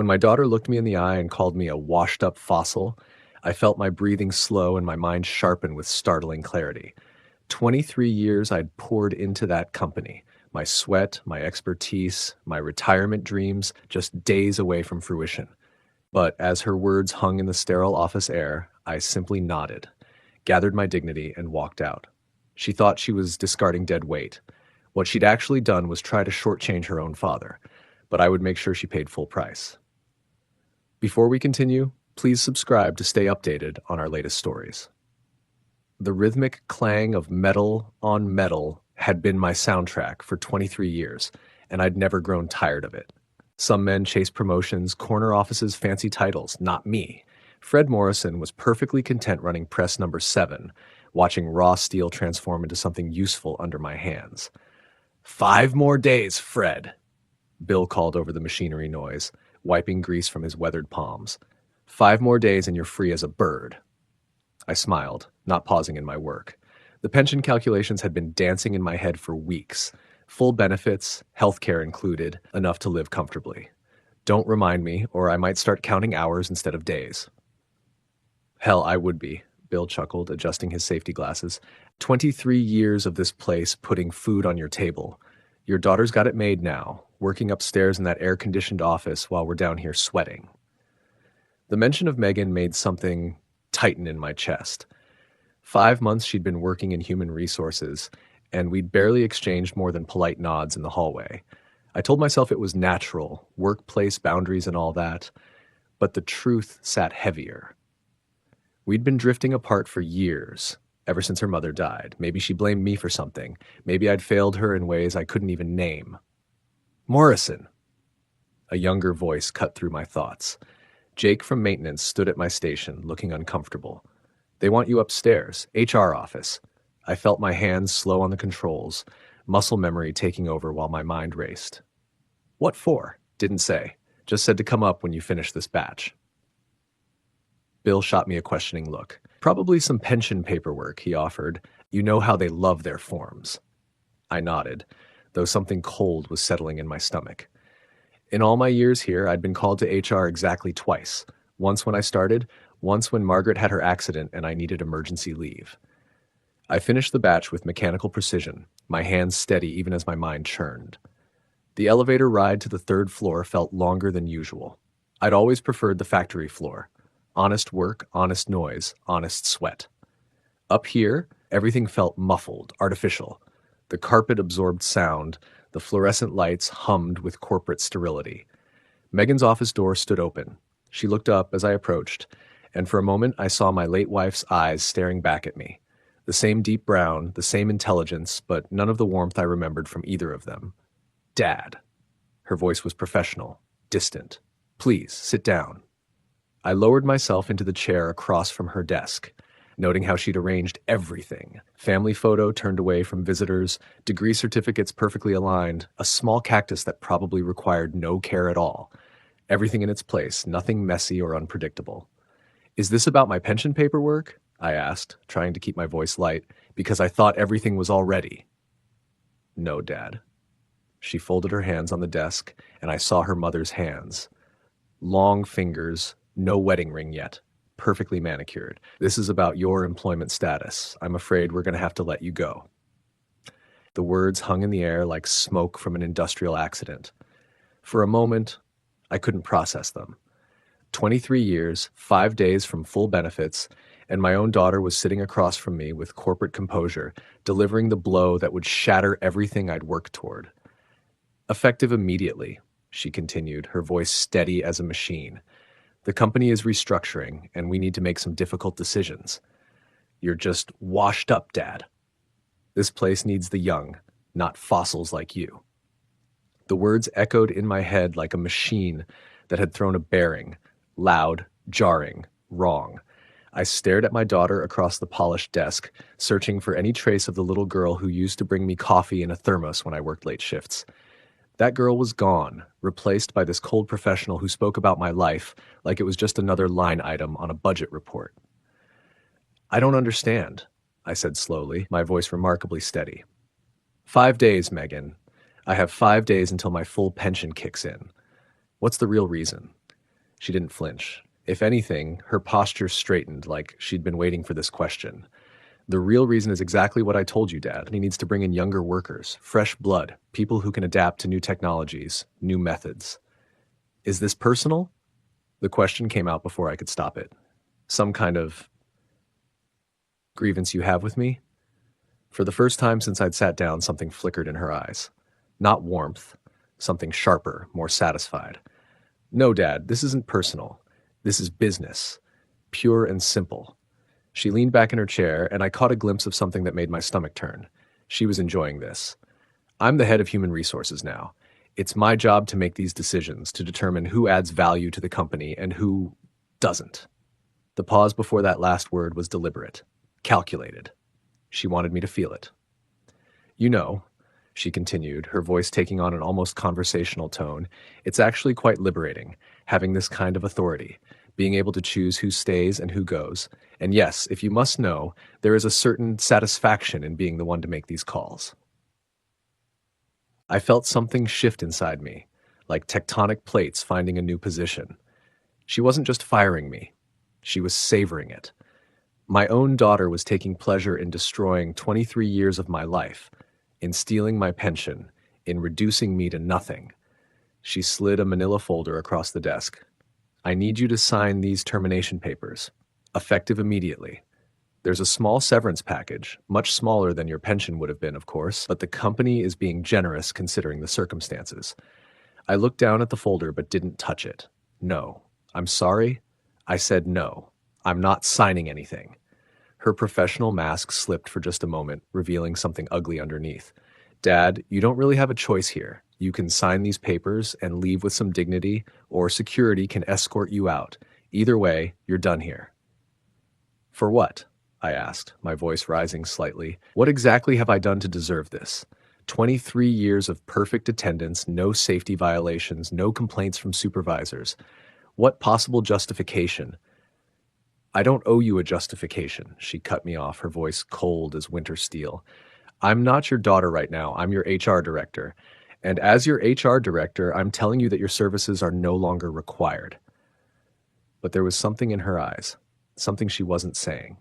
When my daughter looked me in the eye and called me a washed-up fossil, I felt my breathing slow and my mind sharpen with startling clarity. 23 years I'd poured into that company. My sweat, my expertise, my retirement dreams, just days away from fruition. But as her words hung in the sterile office air, I simply nodded, gathered my dignity, and walked out. She thought she was discarding dead weight. What she'd actually done was try to shortchange her own father, but I would make sure she paid full price. Before we continue, please subscribe to stay updated on our latest stories. The rhythmic clang of metal on metal had been my soundtrack for 23 years, and I'd never grown tired of it. Some men chased promotions, corner offices, fancy titles, not me. Fred Morrison was perfectly content running press number 7, watching raw steel transform into something useful under my hands. 5 more days, Fred, Bill called over the machinery noise, wiping grease from his weathered palms. 5 more days and you're free as a bird. I smiled, not pausing in my work. The pension calculations had been dancing in my head for weeks. Full benefits, healthcare included, enough to live comfortably. Don't remind me, or I might start counting hours instead of days. Hell, I would be, Bill chuckled, adjusting his safety glasses. 23 years of this place putting food on your table. Your daughter's got it made now, working upstairs in that air-conditioned office while we're down here sweating. The mention of Megan made something tighten in my chest. 5 months she'd been working in human resources, and we'd barely exchanged more than polite nods in the hallway. I told myself it was natural, workplace boundaries and all that, but the truth sat heavier. We'd been drifting apart for years, ever since her mother died. Maybe she blamed me for something. Maybe I'd failed her in ways I couldn't even name. Morrison! A younger voice cut through my thoughts. Jake from maintenance stood at my station, looking uncomfortable. They want you upstairs, HR office. I felt my hands slow on the controls, muscle memory taking over while my mind raced. What for? Didn't say. Just said to come up when you finish this batch. Bill shot me a questioning look. Probably some pension paperwork, he offered. You know how they love their forms. I nodded, though something cold was settling in my stomach. In all my years here, I'd been called to HR exactly twice. Once when I started, once when Margaret had her accident and I needed emergency leave. I finished the batch with mechanical precision, my hands steady even as my mind churned. The elevator ride to the 3rd floor felt longer than usual. I'd always preferred the factory floor. Honest work, honest noise, honest sweat. Up here, everything felt muffled, artificial. The carpet absorbed sound, the fluorescent lights hummed with corporate sterility. Megan's office door stood open. She looked up as I approached, and for a moment I saw my late wife's eyes staring back at me. The same deep brown, the same intelligence, but none of the warmth I remembered from either of them. Dad. Her voice was professional, distant. Please, sit down. I lowered myself into the chair across from her desk, noting how she'd arranged everything. Family photo turned away from visitors, degree certificates perfectly aligned, a small cactus that probably required no care at all. Everything in its place, nothing messy or unpredictable. Is this about my pension paperwork? I asked, trying to keep my voice light, because I thought everything was all ready. No, Dad. She folded her hands on the desk, and I saw her mother's hands. Long fingers, no wedding ring yet, perfectly manicured. This is about your employment status. I'm afraid we're going to have to let you go. The words hung in the air like smoke from an industrial accident. For a moment, I couldn't process them. 23 years, 5 days from full benefits, and my own daughter was sitting across from me with corporate composure, delivering the blow that would shatter everything I'd worked toward. Effective immediately, she continued, her voice steady as a machine. The company is restructuring, and we need to make some difficult decisions. You're just washed up, Dad. This place needs the young, not fossils like you. The words echoed in my head like a machine that had thrown a bearing, loud, jarring, wrong. I stared at my daughter across the polished desk, searching for any trace of the little girl who used to bring me coffee in a thermos when I worked late shifts. That girl was gone, replaced by this cold professional who spoke about my life like it was just another line item on a budget report. I don't understand, I said slowly, my voice remarkably steady. 5 days, Megan. I have 5 days until my full pension kicks in. What's the real reason? She didn't flinch. If anything, her posture straightened like she'd been waiting for this question. The real reason is exactly what I told you, Dad. He needs to bring in younger workers, fresh blood, people who can adapt to new technologies, new methods. Is this personal? The question came out before I could stop it. Some kind of grievance you have with me? For the first time since I'd sat down, something flickered in her eyes. Not warmth, something sharper, more satisfied. No, Dad, this isn't personal. This is business. Pure and simple. She leaned back in her chair, and I caught a glimpse of something that made my stomach turn. She was enjoying this. I'm the head of human resources now. It's my job to make these decisions, to determine who adds value to the company and who doesn't. The pause before that last word was deliberate, calculated. She wanted me to feel it. You know, she continued, her voice taking on an almost conversational tone, it's actually quite liberating, having this kind of authority, being able to choose who stays and who goes. And yes, if you must know, there is a certain satisfaction in being the one to make these calls. I felt something shift inside me, like tectonic plates finding a new position. She wasn't just firing me, she was savoring it. My own daughter was taking pleasure in destroying 23 years of my life, in stealing my pension, in reducing me to nothing. She slid a manila folder across the desk. I need you to sign these termination papers, effective immediately. There's a small severance package, much smaller than your pension would have been, of course, but the company is being generous considering the circumstances. I looked down at the folder but didn't touch it. No. I'm sorry. I said no. I'm not signing anything. Her professional mask slipped for just a moment, revealing something ugly underneath. Dad, you don't really have a choice here. You can sign these papers and leave with some dignity, or security can escort you out. Either way, you're done here. For what? I asked, my voice rising slightly. What exactly have I done to deserve this? 23 years of perfect attendance, no safety violations, no complaints from supervisors. What possible justification? I don't owe you a justification, she cut me off, her voice cold as winter steel. I'm not your daughter right now, I'm your HR director. And as your HR director, I'm telling you that your services are no longer required. But there was something in her eyes, something she wasn't saying.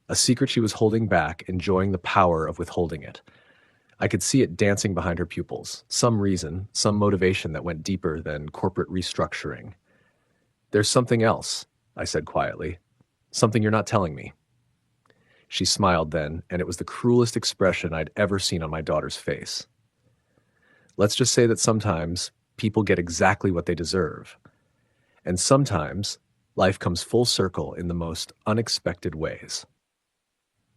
A secret she was holding back, enjoying the power of withholding it. I could see it dancing behind her pupils, some reason, some motivation that went deeper than corporate restructuring. There's something else, I said quietly. Something you're not telling me. She smiled then, and it was the cruelest expression I'd ever seen on my daughter's face. Let's just say that sometimes people get exactly what they deserve. And sometimes life comes full circle in the most unexpected ways.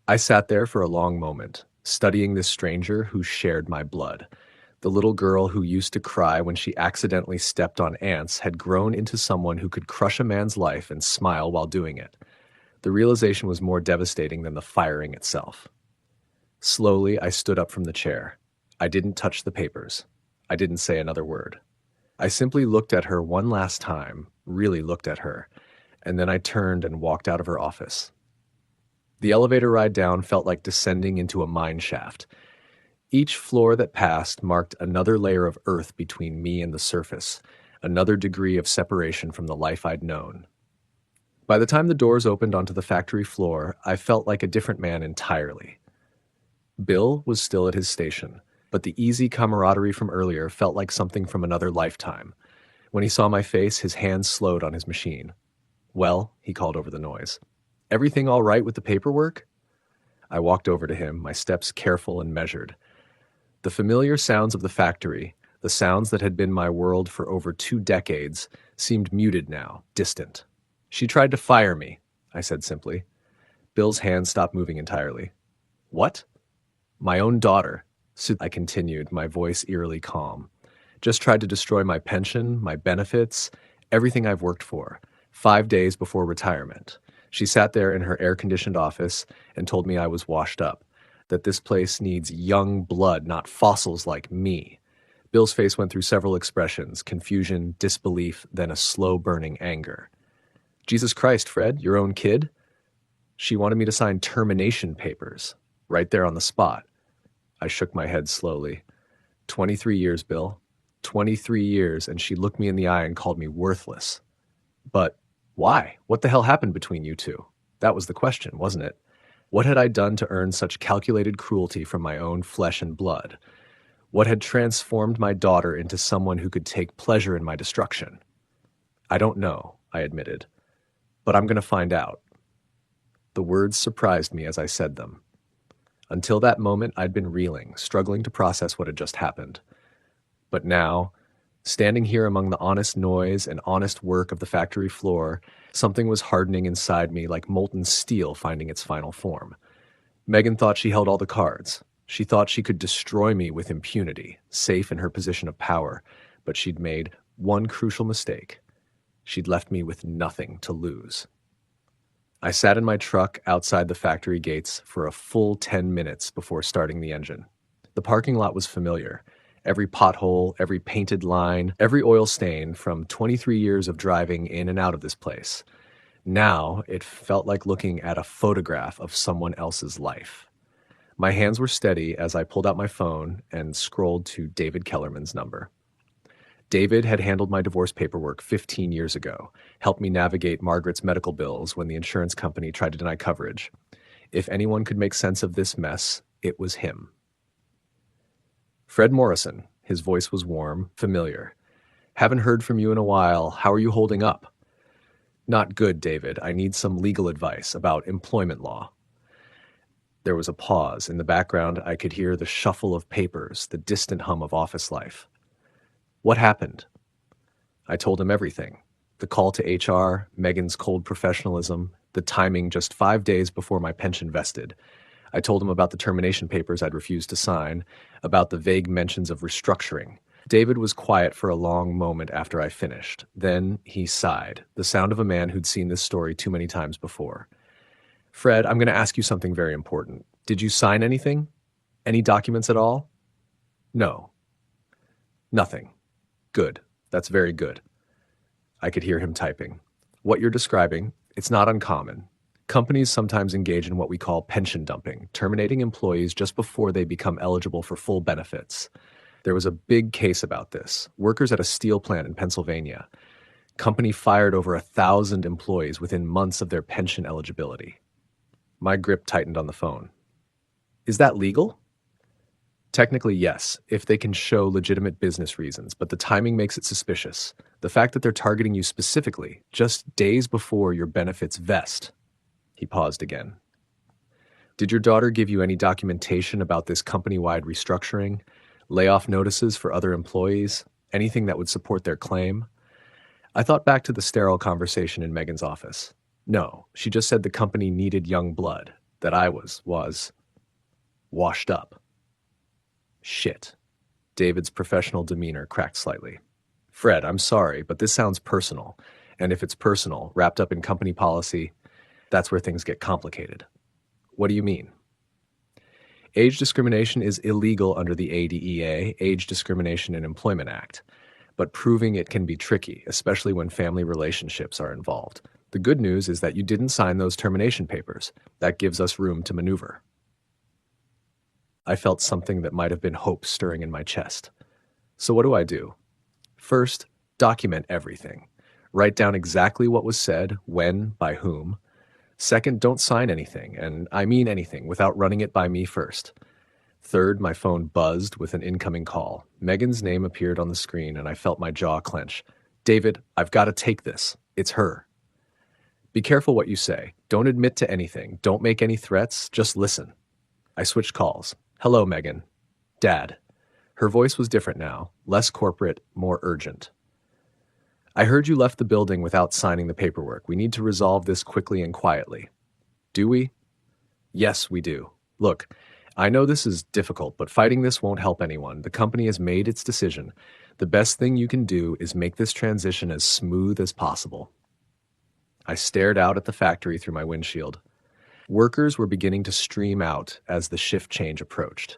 I sat there for a long moment, studying this stranger who shared my blood. The little girl who used to cry when she accidentally stepped on ants had grown into someone who could crush a man's life and smile while doing it. The realization was more devastating than the firing itself. Slowly, I stood up from the chair. I didn't touch the papers. I didn't say another word. I simply looked at her one last time, really looked at her, and then I turned and walked out of her office. The elevator ride down felt like descending into a mine shaft. Each floor that passed marked another layer of earth between me and the surface, another degree of separation from the life I'd known. By the time the doors opened onto the factory floor, I felt like a different man entirely. Bill was still at his station, but the easy camaraderie from earlier felt like something from another lifetime. When he saw my face, his hands slowed on his machine. Well, he called over the noise. Everything all right with the paperwork? I walked over to him, my steps careful and measured. The familiar sounds of the factory, the sounds that had been my world for over 2 decades, seemed muted now, distant. She tried to fire me, I said simply. Bill's hand stopped moving entirely. What? My own daughter, I continued, my voice eerily calm. Just tried to destroy my pension, my benefits, everything I've worked for, 5 days before retirement. She sat there in her air-conditioned office and told me I was washed up, that this place needs young blood, not fossils like me. Bill's face went through several expressions, confusion, disbelief, then a slow-burning anger. Jesus Christ, Fred, your own kid? She wanted me to sign termination papers, right there on the spot. I shook my head slowly. 23 years, Bill. 23 years, and she looked me in the eye and called me worthless. But why? What the hell happened between you two? That was the question, wasn't it? What had I done to earn such calculated cruelty from my own flesh and blood? What had transformed my daughter into someone who could take pleasure in my destruction? I don't know, I admitted, but I'm going to find out. The words surprised me as I said them. Until that moment, I'd been reeling, struggling to process what had just happened. But now, standing here among the honest noise and honest work of the factory floor, something was hardening inside me like molten steel finding its final form. Megan thought she held all the cards. She thought she could destroy me with impunity, safe in her position of power, but she'd made one crucial mistake. She'd left me with nothing to lose. I sat in my truck outside the factory gates for a full 10 minutes before starting the engine. The parking lot was familiar. Every pothole, every painted line, every oil stain from 23 years of driving in and out of this place. Now it felt like looking at a photograph of someone else's life. My hands were steady as I pulled out my phone and scrolled to David Kellerman's number. David had handled my divorce paperwork 15 years ago, helped me navigate Margaret's medical bills when the insurance company tried to deny coverage. If anyone could make sense of this mess, it was him. Fred Morrison. His voice was warm, familiar. Haven't heard from you in a while. How are you holding up? Not good, David. I need some legal advice about employment law. There was a pause. In the background, I could hear the shuffle of papers, the distant hum of office life. What happened? I told him everything. The call to HR, Megan's cold professionalism, the timing just 5 days before my pension vested. I told him about the termination papers I'd refused to sign, about the vague mentions of restructuring. David was quiet for a long moment after I finished. Then he sighed, the sound of a man who'd seen this story too many times before. Fred, I'm going to ask you something very important. Did you sign anything? Any documents at all? No. Nothing. Good. That's very good. I could hear him typing. What you're describing, it's not uncommon. Companies sometimes engage in what we call pension dumping, terminating employees just before they become eligible for full benefits. There was a big case about this. Workers at a steel plant in Pennsylvania. Company fired over 1,000 employees within months of their pension eligibility. My grip tightened on the phone. Is that legal? Technically, yes, if they can show legitimate business reasons, but the timing makes it suspicious. The fact that they're targeting you specifically, just days before your benefits vest. He paused again. Did your daughter give you any documentation about this company-wide restructuring? Layoff notices for other employees? Anything that would support their claim? I thought back to the sterile conversation in Megan's office. No, she just said the company needed young blood, that I was washed up. Shit. David's professional demeanor cracked slightly. Fred, I'm sorry, but this sounds personal. And if it's personal, wrapped up in company policy, that's where things get complicated. What do you mean? Age discrimination is illegal under the ADEA, Age Discrimination in Employment Act. But proving it can be tricky, especially when family relationships are involved. The good news is that you didn't sign those termination papers. That gives us room to maneuver. I felt something that might have been hope stirring in my chest. So what do I do? First, document everything. Write down exactly what was said, when, by whom. Second, don't sign anything, and I mean anything, without running it by me first. Third, my phone buzzed with an incoming call. Megan's name appeared on the screen, and I felt my jaw clench. David, I've got to take this. It's her. Be careful what you say. Don't admit to anything. Don't make any threats. Just listen. I switched calls. Hello, Megan. Dad. Her voice was different now, less corporate, more urgent. I heard you left the building without signing the paperwork. We need to resolve this quickly and quietly. Do we? Yes, we do. Look, I know this is difficult, but fighting this won't help anyone. The company has made its decision. The best thing you can do is make this transition as smooth as possible. I stared out at the factory through my windshield. Workers were beginning to stream out as the shift change approached.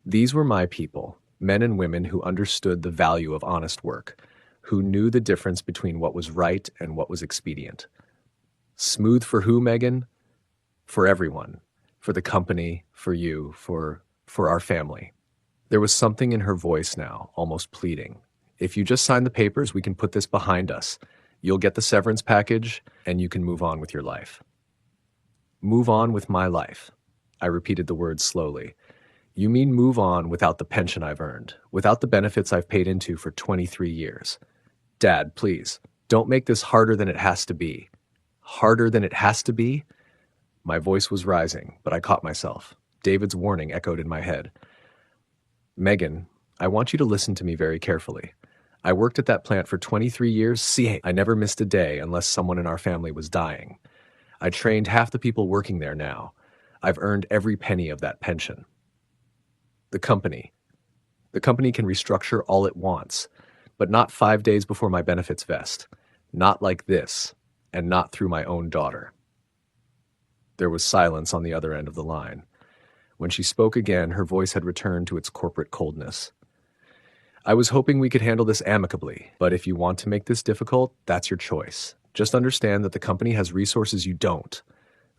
These were my people, men and women who understood the value of honest work, who knew the difference between what was right and what was expedient. Smooth for who, Megan? For everyone. For the company, for you, for our family. There was something in her voice now, almost pleading. If you just sign the papers, we can put this behind us. You'll get the severance package, and you can move on with your life. Move on with my life. I repeated the words slowly. You mean move on without the pension I've earned, without the benefits I've paid into for 23 years. Dad, please, don't make this harder than it has to be. Harder than it has to be? My voice was rising, but I caught myself. David's warning echoed in my head. Megan, I want you to listen to me very carefully. I worked at that plant for 23 years. See, I never missed a day unless someone in our family was dying. I trained half the people working there now. I've earned every penny of that pension. The company can restructure all it wants, but not 5 days before my benefits vest. Not like this, and not through my own daughter. There was silence on the other end of the line. When she spoke again, her voice had returned to its corporate coldness. I was hoping we could handle this amicably, but if you want to make this difficult, that's your choice. Just understand that the company has resources you don't.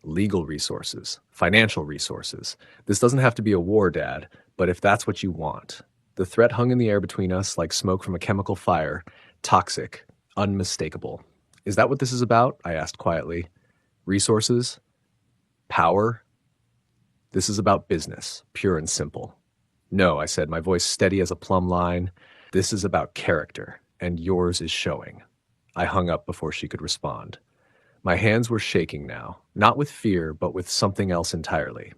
Legal resources, financial resources. This doesn't have to be a war, Dad, but if that's what you want. The threat hung in the air between us like smoke from a chemical fire, toxic, unmistakable. Is that what this is about? I asked quietly. Resources? Power? This is about business, pure and simple. No, I said, my voice steady as a plumb line. This is about character, and yours is showing. I hung up before she could respond. My hands were shaking now, not with fear, but with something else entirely.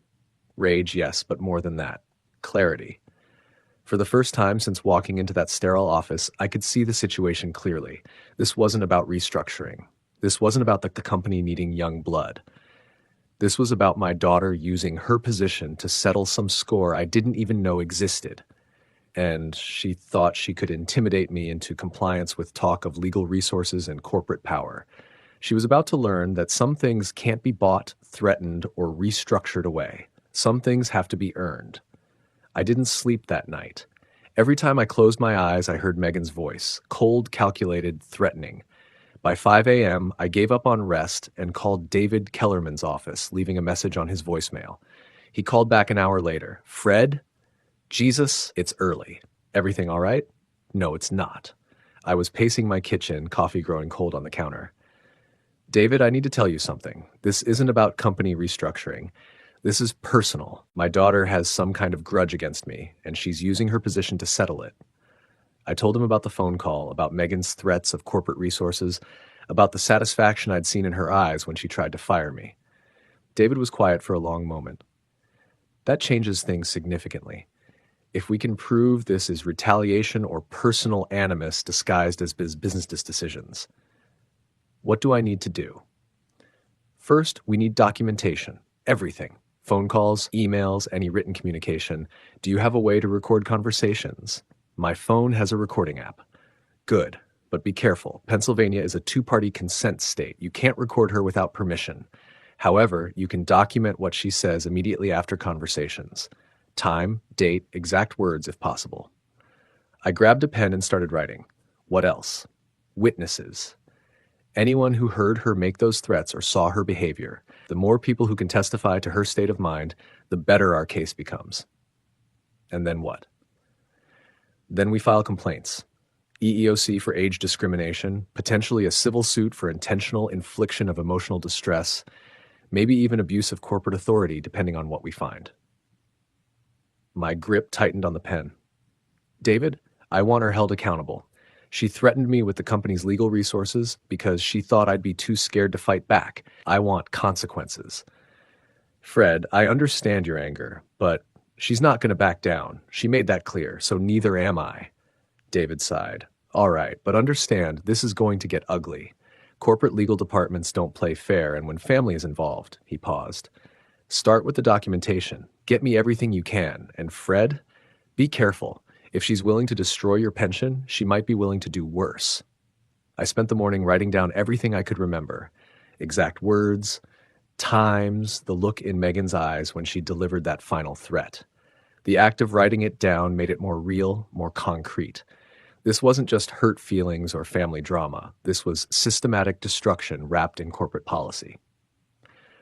Rage, yes, but more than that. Clarity. For the first time since walking into that sterile office, I could see the situation clearly. This wasn't about restructuring. This wasn't about the company needing young blood. This was about my daughter using her position to settle some score I didn't even know existed. And she thought she could intimidate me into compliance with talk of legal resources and corporate power. She was about to learn that some things can't be bought, threatened, or restructured away. Some things have to be earned. I didn't sleep that night. Every time I closed my eyes, I heard Megan's voice, cold, calculated, threatening. By 5 a.m., I gave up on rest and called David Kellerman's office, leaving a message on his voicemail. He called back an hour later. Fred? Jesus, it's early. Everything all right? No, it's not. I was pacing my kitchen, coffee growing cold on the counter. David, I need to tell you something. This isn't about company restructuring. This is personal. My daughter has some kind of grudge against me, and she's using her position to settle it. I told him about the phone call, about Megan's threats of corporate resources, about the satisfaction I'd seen in her eyes when she tried to fire me. David was quiet for a long moment. That changes things significantly. If we can prove this is retaliation or personal animus disguised as business decisions. What do I need to do? First, we need documentation. Everything. Phone calls, emails, any written communication. Do you have a way to record conversations? My phone has a recording app. Good, but be careful. Pennsylvania is a two-party consent state. You can't record her without permission. However, you can document what she says immediately after conversations. Time, date, exact words if possible. I grabbed a pen and started writing. What else? Witnesses. Anyone who heard her make those threats or saw her behavior. The more people who can testify to her state of mind, the better our case becomes. And then what? Then we file complaints. EEOC for age discrimination, potentially a civil suit for intentional infliction of emotional distress, maybe even abuse of corporate authority, depending on what we find. My grip tightened on the pen. David, I want her held accountable. She threatened me with the company's legal resources because she thought I'd be too scared to fight back. I want consequences. Fred, I understand your anger, but she's not going to back down. She made that clear, so neither am I. David sighed. All right, but understand, this is going to get ugly. Corporate legal departments don't play fair, and when family is involved, he paused. Start with the documentation. Get me everything you can. And Fred, be careful. If she's willing to destroy your pension, she might be willing to do worse. I spent the morning writing down everything I could remember. Exact words, times, the look in Megan's eyes when she delivered that final threat. The act of writing it down made it more real, more concrete. This wasn't just hurt feelings or family drama. This was systematic destruction wrapped in corporate policy.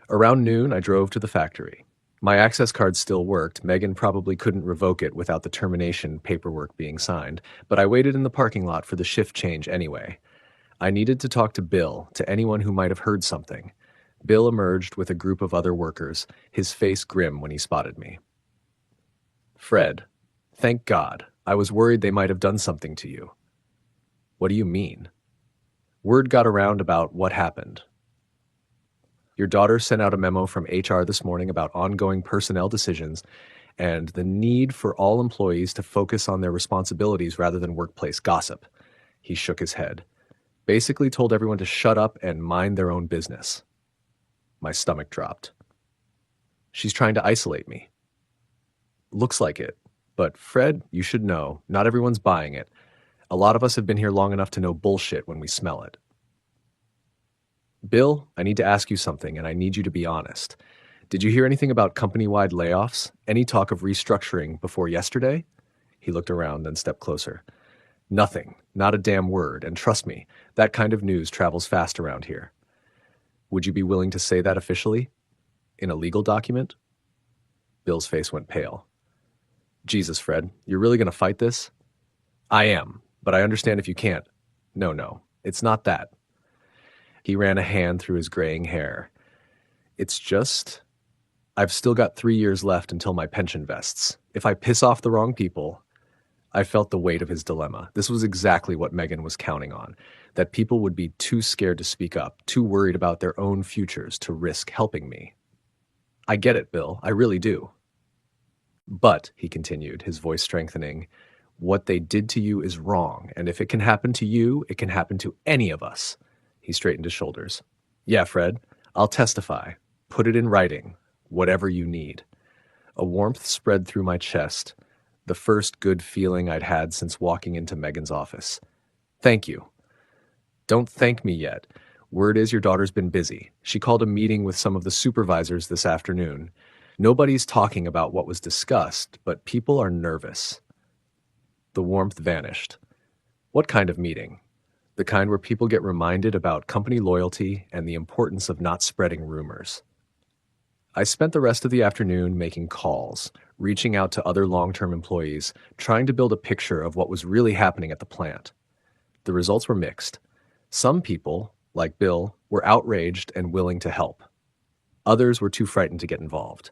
Around noon, I drove to the factory. My access card still worked. Megan probably couldn't revoke it without the termination paperwork being signed, but I waited in the parking lot for the shift change anyway. I needed to talk to Bill, to anyone who might have heard something. Bill emerged with a group of other workers, his face grim when he spotted me. Fred, thank God. I was worried they might have done something to you. What do you mean? Word got around about what happened. Your daughter sent out a memo from HR this morning about ongoing personnel decisions and the need for all employees to focus on their responsibilities rather than workplace gossip. He shook his head. Basically told everyone to shut up and mind their own business. My stomach dropped. She's trying to isolate me. Looks like it. But Fred, you should know, not everyone's buying it. A lot of us have been here long enough to know bullshit when we smell it. Bill, I need to ask you something, and I need you to be honest. Did you hear anything about company-wide layoffs? Any talk of restructuring before yesterday? He looked around, then stepped closer. Nothing. Not a damn word. And trust me, that kind of news travels fast around here. Would you be willing to say that officially? In a legal document? Bill's face went pale. Jesus, Fred, you're really going to fight this? I am, but I understand if you can't. No, it's not that. He ran a hand through his graying hair. It's just, I've still got 3 years left until my pension vests. If I piss off the wrong people, I felt the weight of his dilemma. This was exactly what Megan was counting on, that people would be too scared to speak up, too worried about their own futures to risk helping me. I get it, Bill, I really do. But, he continued, his voice strengthening, what they did to you is wrong, and if it can happen to you, it can happen to any of us. He straightened his shoulders. Yeah, Fred, I'll testify. Put it in writing. Whatever you need. A warmth spread through my chest, the first good feeling I'd had since walking into Megan's office. Thank you. Don't thank me yet. Word is your daughter's been busy. She called a meeting with some of the supervisors this afternoon. Nobody's talking about what was discussed, but people are nervous. The warmth vanished. What kind of meeting? The kind where people get reminded about company loyalty and the importance of not spreading rumors. I spent the rest of the afternoon making calls, reaching out to other long-term employees, trying to build a picture of what was really happening at the plant. The results were mixed. Some people, like Bill, were outraged and willing to help. Others were too frightened to get involved.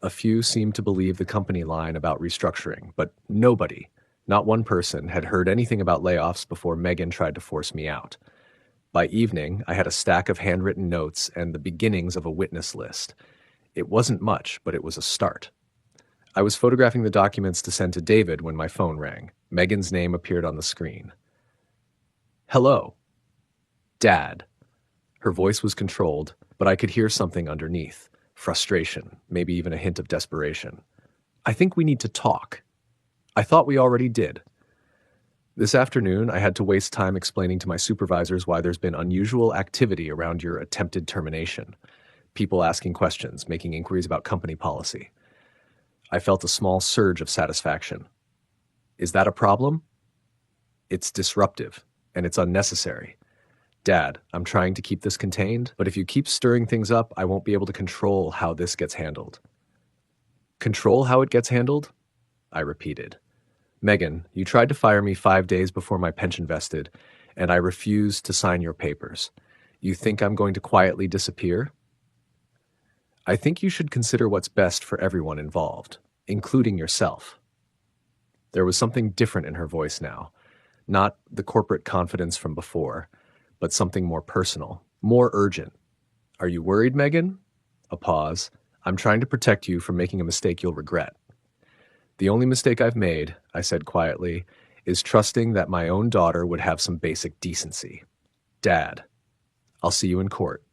A few seemed to believe the company line about restructuring, but nobody, not one person, had heard anything about layoffs before Megan tried to force me out. By evening, I had a stack of handwritten notes and the beginnings of a witness list. It wasn't much, but it was a start. I was photographing the documents to send to David when my phone rang. Megan's name appeared on the screen. Hello. Dad. Her voice was controlled, but I could hear something underneath. Frustration, maybe even a hint of desperation. I think we need to talk. I thought we already did. This afternoon, I had to waste time explaining to my supervisors why there's been unusual activity around your attempted termination. People asking questions, making inquiries about company policy. I felt a small surge of satisfaction. Is that a problem? It's disruptive, and it's unnecessary. Dad, I'm trying to keep this contained, but if you keep stirring things up, I won't be able to control how this gets handled. Control how it gets handled? I repeated. Megan, you tried to fire me 5 days before my pension vested, and I refused to sign your papers. You think I'm going to quietly disappear? I think you should consider what's best for everyone involved, including yourself. There was something different in her voice now, not the corporate confidence from before, but something more personal, more urgent. Are you worried, Megan? A pause. I'm trying to protect you from making a mistake you'll regret. The only mistake I've made, I said quietly, is trusting that my own daughter would have some basic decency. Dad, I'll see you in court.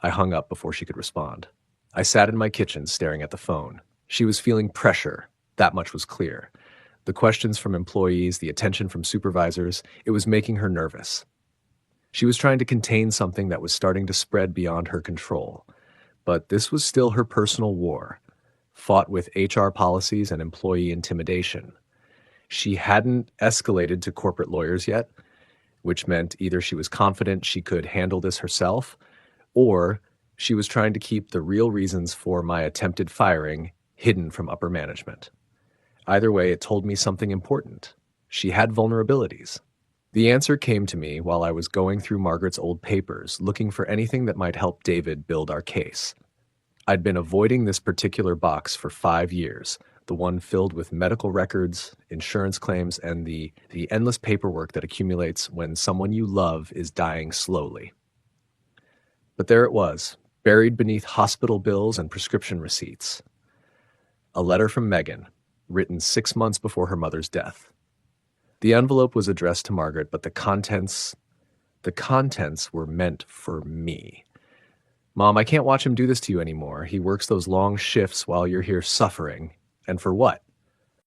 I hung up before she could respond. I sat in my kitchen staring at the phone. She was feeling pressure. That much was clear. The questions from employees, the attention from supervisors, it was making her nervous. She was trying to contain something that was starting to spread beyond her control. But this was still her personal war, fought with HR policies and employee intimidation. She hadn't escalated to corporate lawyers yet, which meant either she was confident she could handle this herself, or she was trying to keep the real reasons for my attempted firing hidden from upper management. Either way, it told me something important. She had vulnerabilities. The answer came to me while I was going through Margaret's old papers, looking for anything that might help David build our case. I'd been avoiding this particular box for 5 years, the one filled with medical records, insurance claims, and the endless paperwork that accumulates when someone you love is dying slowly. But there it was, buried beneath hospital bills and prescription receipts. A letter from Megan, written 6 months before her mother's death. The envelope was addressed to Margaret, but the contents were meant for me. Mom, I can't watch him do this to you anymore. He works those long shifts while you're here suffering. And for what?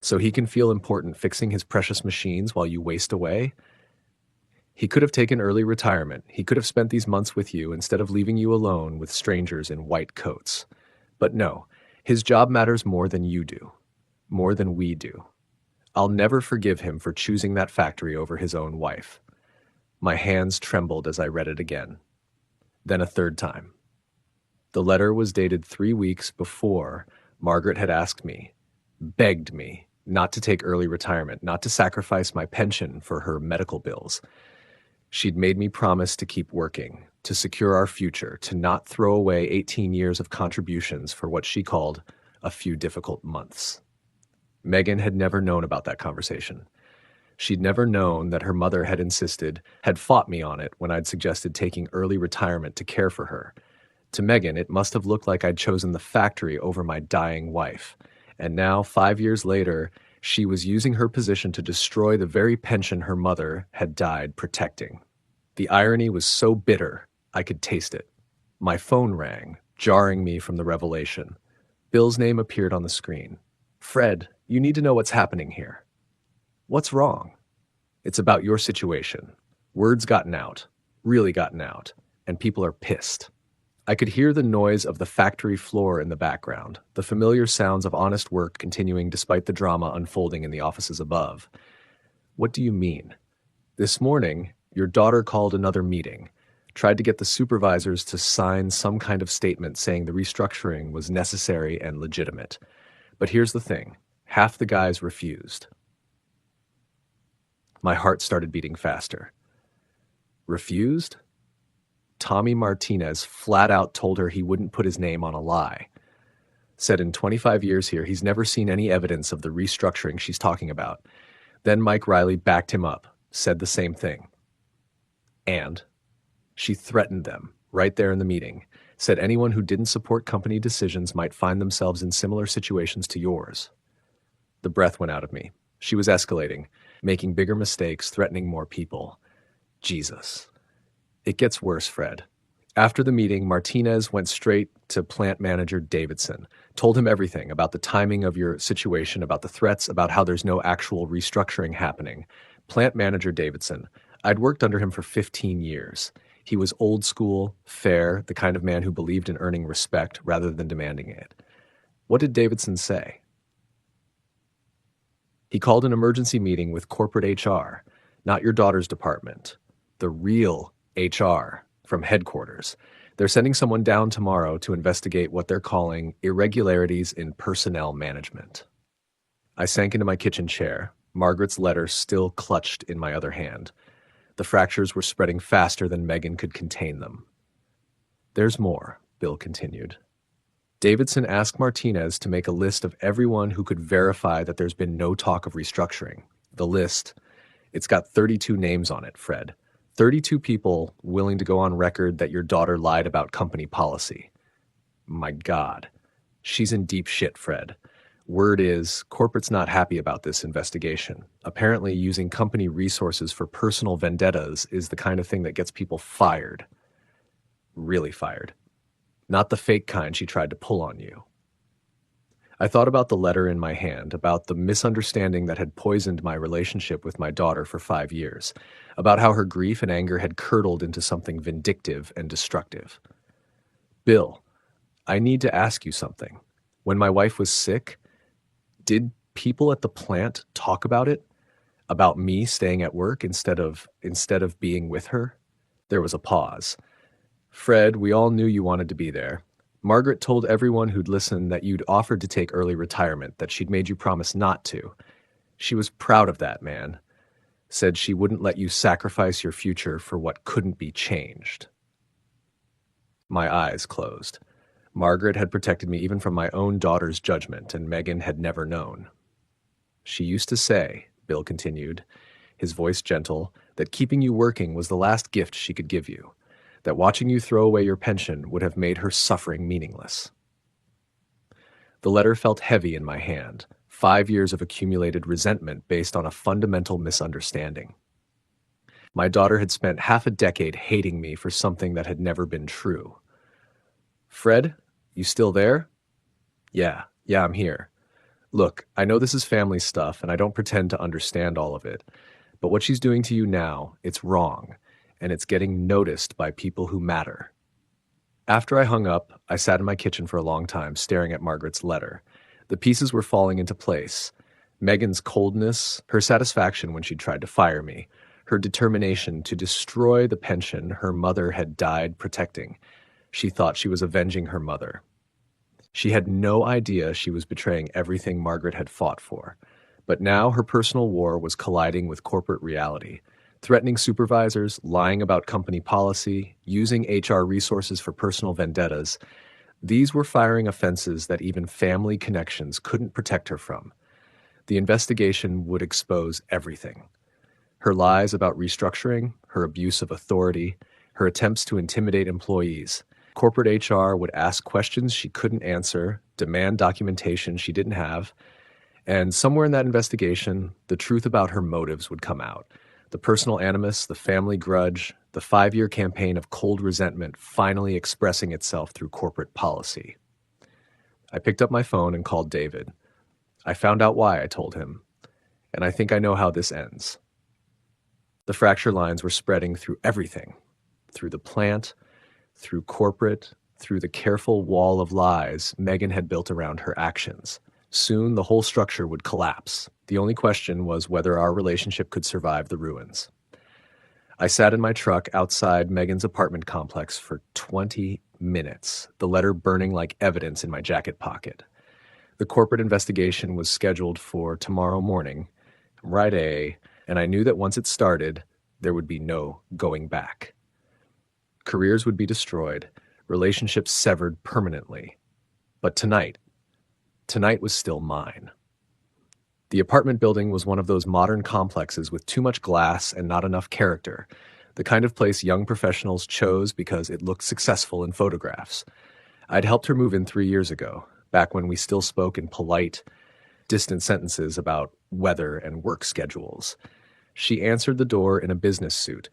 So he can feel important fixing his precious machines while you waste away? He could have taken early retirement. He could have spent these months with you instead of leaving you alone with strangers in white coats. But no, his job matters more than you do, more than we do. I'll never forgive him for choosing that factory over his own wife. My hands trembled as I read it again. Then a third time. The letter was dated 3 weeks before Margaret had asked me, begged me, not to take early retirement, not to sacrifice my pension for her medical bills. She'd made me promise to keep working, to secure our future, to not throw away 18 years of contributions for what she called a few difficult months. Megan had never known about that conversation. She'd never known that her mother had fought me on it when I'd suggested taking early retirement to care for her. To Megan, it must have looked like I'd chosen the factory over my dying wife. And now, 5 years later, she was using her position to destroy the very pension her mother had died protecting. The irony was so bitter, I could taste it. My phone rang, jarring me from the revelation. Bill's name appeared on the screen. Fred, you need to know what's happening here. What's wrong? It's about your situation. Word's gotten out, really gotten out, and people are pissed. I could hear the noise of the factory floor in the background, the familiar sounds of honest work continuing despite the drama unfolding in the offices above. What do you mean? This morning, your daughter called another meeting, tried to get the supervisors to sign some kind of statement saying the restructuring was necessary and legitimate. But here's the thing, half the guys refused. My heart started beating faster. Refused? Tommy Martinez flat out told her he wouldn't put his name on a lie. Said in 25 years here, he's never seen any evidence of the restructuring she's talking about. Then Mike Riley backed him up, said the same thing. And she threatened them right there in the meeting, said anyone who didn't support company decisions might find themselves in similar situations to yours. The breath went out of me. She was escalating, making bigger mistakes, threatening more people. Jesus. It gets worse, Fred. After the meeting, Martinez went straight to plant manager Davidson, told him everything about the timing of your situation, about the threats, about how there's no actual restructuring happening. Plant manager Davidson. I'd worked under him for 15 years. He was old school, fair, the kind of man who believed in earning respect rather than demanding it. What did Davidson say? He called an emergency meeting with corporate HR, not your daughter's department, the real HR from headquarters. They're sending someone down tomorrow to investigate what they're calling irregularities in personnel management. I sank into my kitchen chair, Margaret's letter still clutched in my other hand. The fractures were spreading faster than Megan could contain them. There's more, Bill continued. Davidson asked Martinez to make a list of everyone who could verify that there's been no talk of restructuring. The list, it's got 32 names on it, Fred. 32 people willing to go on record that your daughter lied about company policy. My God. She's in deep shit, Fred. Word is, corporate's not happy about this investigation. Apparently, using company resources for personal vendettas is the kind of thing that gets people fired. Really fired. Not the fake kind she tried to pull on you. I thought about the letter in my hand, about the misunderstanding that had poisoned my relationship with my daughter for 5 years, about how her grief and anger had curdled into something vindictive and destructive. Bill, I need to ask you something. When my wife was sick, did people at the plant talk about it? About me staying at work instead of being with her? There was a pause. Fred, we all knew you wanted to be there. Margaret told everyone who'd listened that you'd offered to take early retirement, that she'd made you promise not to. She was proud of that, man. Said she wouldn't let you sacrifice your future for what couldn't be changed. My eyes closed. Margaret had protected me even from my own daughter's judgment, and Megan had never known. She used to say, Bill continued, his voice gentle, that keeping you working was the last gift she could give you, that watching you throw away your pension would have made her suffering meaningless. The letter felt heavy in my hand, 5 years of accumulated resentment based on a fundamental misunderstanding. My daughter had spent half a decade hating me for something that had never been true. Fred, you still there? Yeah, I'm here. Look, I know this is family stuff, and I don't pretend to understand all of it, but what she's doing to you now, it's wrong, and it's getting noticed by people who matter. After I hung up, I sat in my kitchen for a long time, staring at Margaret's letter. The pieces were falling into place. Megan's coldness, her satisfaction when she'd tried to fire me, her determination to destroy the pension her mother had died protecting. She thought she was avenging her mother. She had no idea she was betraying everything Margaret had fought for. But now her personal war was colliding with corporate reality, threatening supervisors, lying about company policy, using HR resources for personal vendettas. These were firing offenses that even family connections couldn't protect her from. The investigation would expose everything. Her lies about restructuring, her abuse of authority, her attempts to intimidate employees. Corporate HR would ask questions she couldn't answer, demand documentation she didn't have, and somewhere in that investigation, the truth about her motives would come out. The personal animus, the family grudge, the 5-year campaign of cold resentment finally expressing itself through corporate policy. I picked up my phone and called David. I found out why, I told him, and I think I know how this ends. The fracture lines were spreading through everything, through the plant, through corporate, through the careful wall of lies Megan had built around her actions. Soon the whole structure would collapse. The only question was whether our relationship could survive the ruins. I sat in my truck outside Megan's apartment complex for 20 minutes, the letter burning like evidence in my jacket pocket. The corporate investigation was scheduled for tomorrow morning, and I knew that once it started, there would be no going back. Careers would be destroyed, relationships severed permanently. But tonight was still mine. The apartment building was one of those modern complexes with too much glass and not enough character, the kind of place young professionals chose because it looked successful in photographs. I'd helped her move in 3 years ago, back when we still spoke in polite, distant sentences about weather and work schedules. She answered the door in a business suit,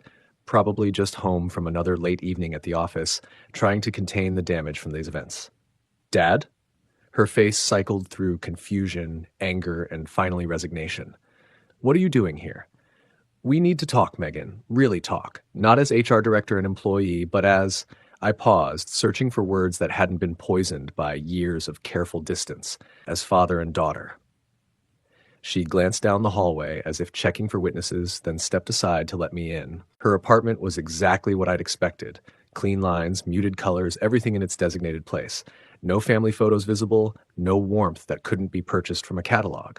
probably just home from another late evening at the office, trying to contain the damage from these events. Dad? Her face cycled through confusion, anger, and finally resignation. What are you doing here? We need to talk, Megan. Really talk. Not as HR director and employee, but as... I paused, searching for words that hadn't been poisoned by years of careful distance, as father and daughter. She glanced down the hallway as if checking for witnesses, then stepped aside to let me in. Her apartment was exactly what I'd expected. Clean lines, muted colors, everything in its designated place. No family photos visible, no warmth that couldn't be purchased from a catalog.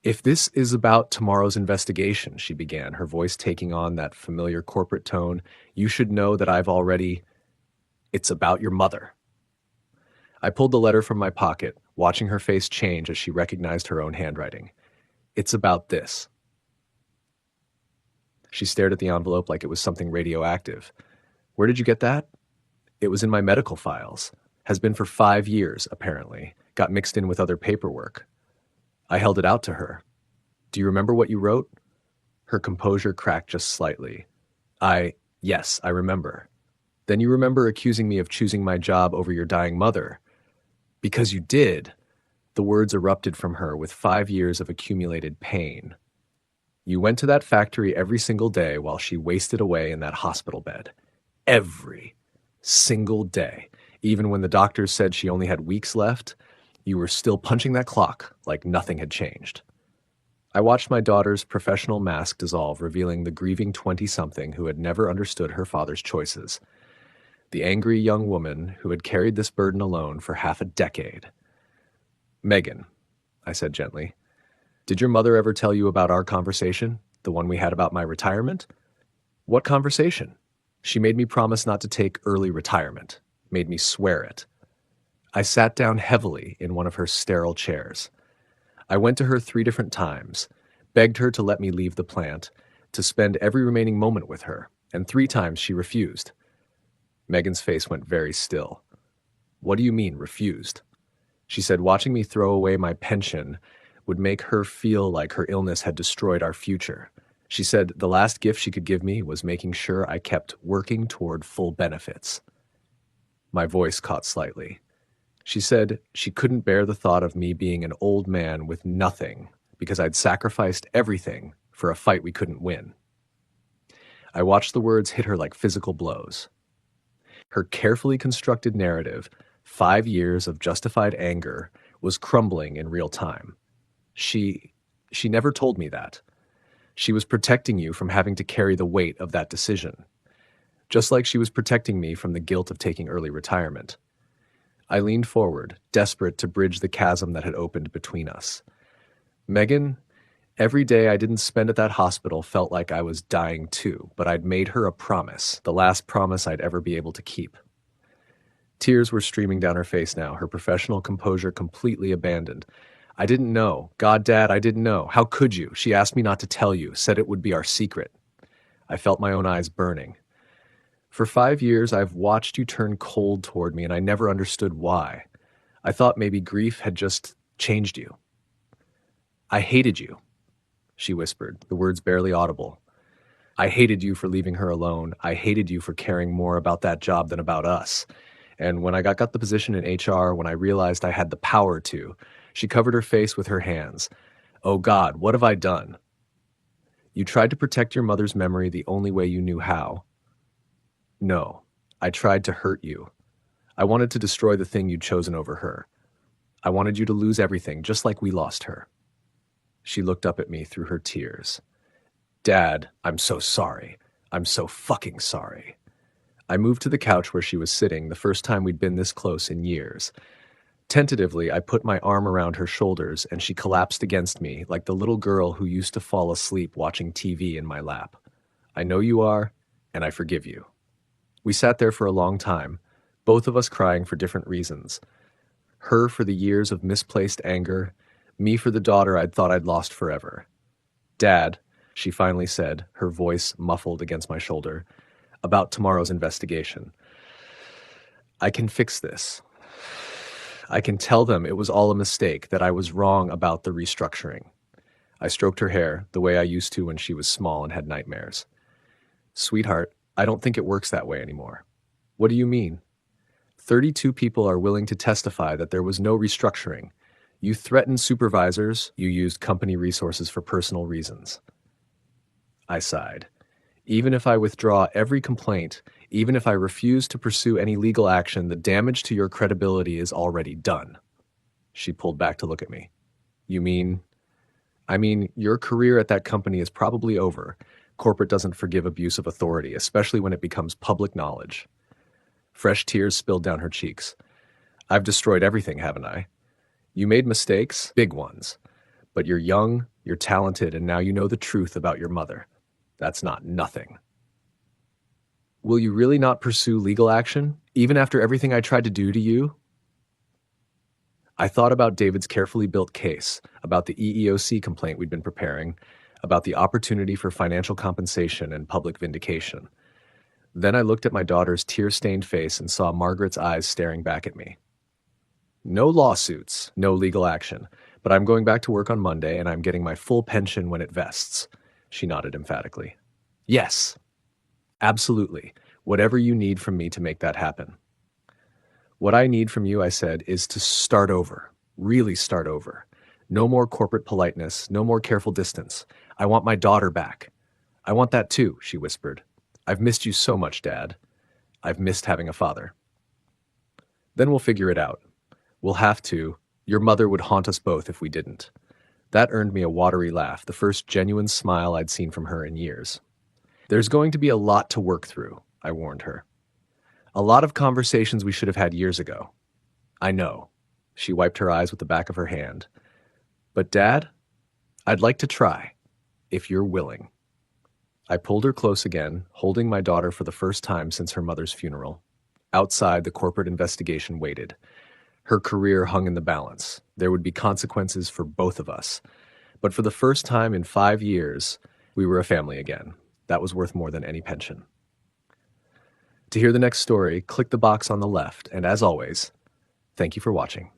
If this is about tomorrow's investigation, she began, her voice taking on that familiar corporate tone, you should know that I've already... It's about your mother. I pulled the letter from my pocket, watching her face change as she recognized her own handwriting. It's about this. She stared at the envelope like it was something radioactive. Where did you get that? It was in my medical files. Has been for 5 years, apparently. Got mixed in with other paperwork. I held it out to her. Do you remember what you wrote? Her composure cracked just slightly. Yes, I remember. Then you remember accusing me of choosing my job over your dying mother. Because you did. The words erupted from her with 5 years of accumulated pain. You went to that factory every single day while she wasted away in that hospital bed. Every single day. Even when the doctors said she only had weeks left, you were still punching that clock like nothing had changed. I watched my daughter's professional mask dissolve, revealing the grieving 20-something who had never understood her father's choices. The angry young woman who had carried this burden alone for half a decade. Megan, I said gently, did your mother ever tell you about our conversation? The one we had about my retirement? What conversation? She made me promise not to take early retirement, made me swear it. I sat down heavily in one of her sterile chairs. I went to her 3 different times, begged her to let me leave the plant, to spend every remaining moment with her, and 3 times she refused. Megan's face went very still. What do you mean, refused? She said watching me throw away my pension would make her feel like her illness had destroyed our future. She said the last gift she could give me was making sure I kept working toward full benefits. My voice caught slightly. She said she couldn't bear the thought of me being an old man with nothing because I'd sacrificed everything for a fight we couldn't win. I watched the words hit her like physical blows. Her carefully constructed narrative, 5 years of justified anger, was crumbling in real time. She never told me that. She was protecting you from having to carry the weight of that decision, just like she was protecting me from the guilt of taking early retirement. I leaned forward, desperate to bridge the chasm that had opened between us. Megan, every day I didn't spend at that hospital felt like I was dying too, but I'd made her a promise, the last promise I'd ever be able to keep. Tears were streaming down her face now, her professional composure completely abandoned. I didn't know. God, Dad, I didn't know. How could you? She asked me not to tell you, said it would be our secret. I felt my own eyes burning. For 5 years, I've watched you turn cold toward me, and I never understood why. I thought maybe grief had just changed you. I hated you, she whispered, the words barely audible. I hated you for leaving her alone. I hated you for caring more about that job than about us. And when I got the position in HR, when I realized I had the power to, she covered her face with her hands. Oh God, what have I done? You tried to protect your mother's memory the only way you knew how. No, I tried to hurt you. I wanted to destroy the thing you'd chosen over her. I wanted you to lose everything, just like we lost her. She looked up at me through her tears. Dad, I'm so sorry. I'm so fucking sorry. I moved to the couch where she was sitting, the first time we'd been this close in years. Tentatively, I put my arm around her shoulders, and she collapsed against me like the little girl who used to fall asleep watching TV in my lap. I know you are, and I forgive you. We sat there for a long time, both of us crying for different reasons. Her for the years of misplaced anger, me for the daughter I'd thought I'd lost forever. Dad, she finally said, her voice muffled against my shoulder, about tomorrow's investigation. I can fix this. I can tell them it was all a mistake, that I was wrong about the restructuring. I stroked her hair the way I used to when she was small and had nightmares. Sweetheart, I don't think it works that way anymore. What do you mean? 32 people are willing to testify that there was no restructuring. You threatened supervisors, you used company resources for personal reasons. I sighed. Even if I withdraw every complaint, even if I refuse to pursue any legal action, the damage to your credibility is already done. She pulled back to look at me. You mean? I mean, your career at that company is probably over. Corporate doesn't forgive abuse of authority, especially when it becomes public knowledge. Fresh tears spilled down her cheeks. I've destroyed everything, haven't I? You made mistakes, big ones. But you're young, you're talented, and now you know the truth about your mother. That's not nothing. Will you really not pursue legal action, even after everything I tried to do to you? I thought about David's carefully built case, about the EEOC complaint we'd been preparing, about the opportunity for financial compensation and public vindication. Then I looked at my daughter's tear-stained face and saw Margaret's eyes staring back at me. No lawsuits, no legal action, but I'm going back to work on Monday and I'm getting my full pension when it vests. She nodded emphatically. Yes, absolutely. Whatever you need from me to make that happen. What I need from you, I said, is to start over, really start over. No more corporate politeness, no more careful distance. I want my daughter back. I want that too, she whispered. I've missed you so much, Dad. I've missed having a father. Then we'll figure it out. We'll have to. Your mother would haunt us both if we didn't. That earned me a watery laugh, the first genuine smile I'd seen from her in years. There's going to be a lot to work through, I warned her. A lot of conversations we should have had years ago. I know. She wiped her eyes with the back of her hand. But Dad, I'd like to try. if you're willing. I pulled her close again, holding my daughter for the first time since her mother's funeral. Outside, the corporate investigation waited. Her career hung in the balance. There would be consequences for both of us. But for the first time in 5 years, we were a family again. That was worth more than any pension. To hear the next story, click the box on the left, and as always, thank you for watching.